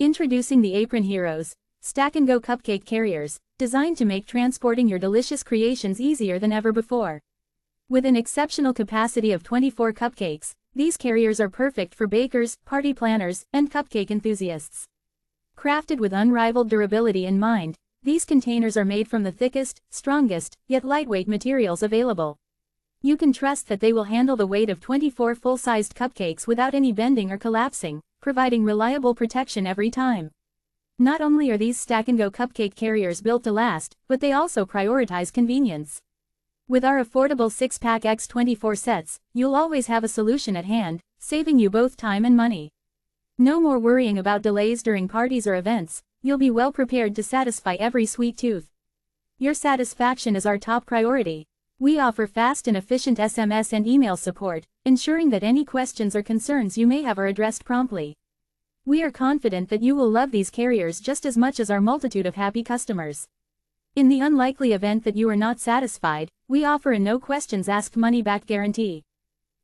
Introducing the APRON Heroes, Stack-and-Go Cupcake Carriers, designed to make transporting your delicious creations easier than ever before. With an exceptional capacity of 24 cupcakes, these carriers are perfect for bakers, party planners, and cupcake enthusiasts. Crafted with unrivaled durability in mind, these containers are made from the thickest, strongest, yet lightweight materials available. You can trust that they will handle the weight of 24 full-sized cupcakes without any bending or collapsing, providing reliable protection every time. Not only are these stack-and-go cupcake carriers built to last, but they also prioritize convenience. With our affordable 6-pack x24 sets, you'll always have a solution at hand, saving you both time and money. No more worrying about delays during parties or events, you'll be well prepared to satisfy every sweet tooth. Your satisfaction is our top priority. We offer fast and efficient SMS and email support, ensuring that any questions or concerns you may have are addressed promptly. We are confident that you will love these carriers just as much as our multitude of happy customers. In the unlikely event that you are not satisfied, we offer a no-questions-asked money-back guarantee.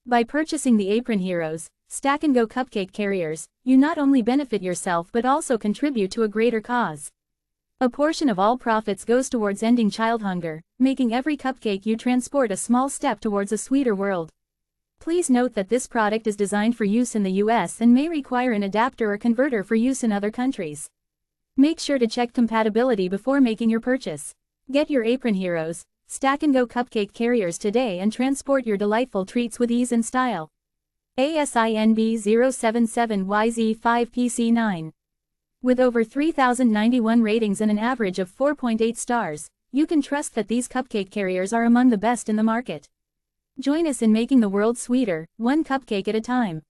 By purchasing the APRON Heroes, Stack-and-Go Cupcake Carriers, you not only benefit yourself but also contribute to a greater cause. A portion of all profits goes towards ending child hunger, making every cupcake you transport a small step towards a sweeter world. Please note that this product is designed for use in the US and may require an adapter or converter for use in other countries. Make sure to check compatibility before making your purchase. Get your APRON Heroes, Stack-and-Go Cupcake Carriers today and transport your delightful treats with ease and style. ASINB 077YZ5PC9. With over 3,091 ratings and an average of 4.8 stars, you can trust that these cupcake carriers are among the best in the market. Join us in making the world sweeter, one cupcake at a time.